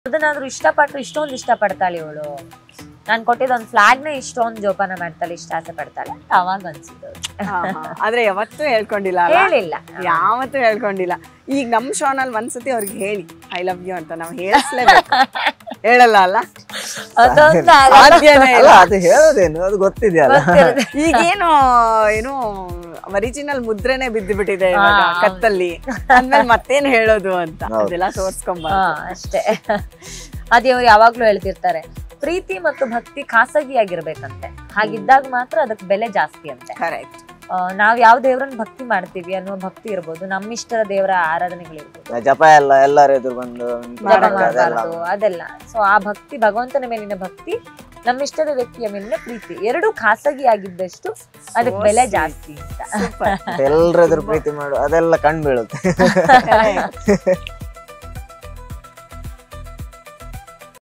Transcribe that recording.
ಅದನ್ನಾದ್ರೂ ಇಷ್ಟಪಟ್ರು ಇಷ್ಟೊಂದು ಇಷ್ಟಪಡ್ತಾಳೆ ಇವಳು, ನಾನ್ ಕೊಟ್ಟಿದ್ದ ಒಂದು ಫ್ಲಾಗ್ ನ ಇಷ್ಟೊಂದು ಜೋಪಾನ ಮಾಡ್ತಾಳೆ, ಇಷ್ಟ ಆಸೆ ಪಡ್ತಾಳೆ ಅಂತ ಅವಾಗ ಅನ್ಸಿದ್ದು. ಆದ್ರೆ ಯಾವತ್ತೂ ಹೇಳ್ಕೊಂಡಿಲ್ಲ, ಹೇಳಿಲ್ಲ, ಯಾವತ್ತೂ ಹೇಳ್ಕೊಂಡಿಲ್ಲ. ಈಗ ನಮ್ ಶೋನಲ್ಲಿ ಒಂದ್ಸತಿ ಅವ್ರಿಗೆ ಹೇಳಿ ಐ ಲವ್ ಯು ಅಂತ, ನಾವು ಹೇಳಿಸ್ಲೇಬೇಕು. ಹೇಳಲ್ಲ ಅಲ್ಲ, ಸಾಧ್ಯನೇ ಇಲ್ಲ. ಅದು ಹೇಳೋದೇನು, ಅದು ಗೊತ್ತಿದೆಯಲ್ಲ. ಈಗೇನು ಏನು ಒರಿಜಿನಲ್ ಮುದ್ರೆನೆ ಬಿದ್ದು ಬಿಟ್ಟಿದೆ ಇವಾಗ ಕತ್ತಲ್ಲಿ, ಅಂದ್ಮೇಲೆ ಮತ್ತೇನ್ ಹೇಳೋದು ಅಂತ ಅದೆಲ್ಲ ತೋರ್ಸ್ಕೊಂಬ ಅಷ್ಟೇ. ಅದೇ ಅವ್ರು ಯಾವಾಗ್ಲೂ ಹೇಳ್ತಿರ್ತಾರೆ, ಪ್ರೀತಿ ಮತ್ತು ಭಕ್ತಿ ಖಾಸಗಿಯಾಗಿರ್ಬೇಕಂತೆ, ಹಾಗಿದ್ದಾಗ ಮಾತ್ರ ಅದಕ್ಕೆ ಬೆಲೆ ಜಾಸ್ತಿ ಅಂತೆ. ಕರೆಕ್ಟ್. ನಾವ್ ಯಾವ ದೇವ್ರನ್ನ ಭಕ್ತಿ ಮಾಡ್ತೀವಿ ಅನ್ನೋ ಭಕ್ತಿ ಇರ್ಬೋದು, ನಮ್ಮ ಇಷ್ಟದ ದೇವರ ಆರಾಧನೆಗಳಿರ್ಬೋದು, ಜಪ ಎಲ್ಲ ಎಲ್ಲರ ಎದುರು ಬಂದು ಮಾಡಬಾರ್ದು ಅದೆಲ್ಲ. ಸೊ ಆ ಭಕ್ತಿ, ಭಗವಂತನ ಮೇಲಿನ ಭಕ್ತಿ, ನಮ್ಮ ಇಷ್ಟದ ವ್ಯಕ್ತಿಯ ಮೇಲಿನ ಪ್ರೀತಿ, ಎರಡು ಖಾಸಗಿಯಾಗಿದ್ದಷ್ಟು ಅದಕ್ಕೆ ಬೆಲೆ ಜಾಸ್ತಿ ಅಂತ. ಎಲ್ಲರ ಎದುರು ಪ್ರೀತಿ ಮಾಡು, ಅದೆಲ್ಲ ಕಂಡು ಬೀಳುತ್ತೆ.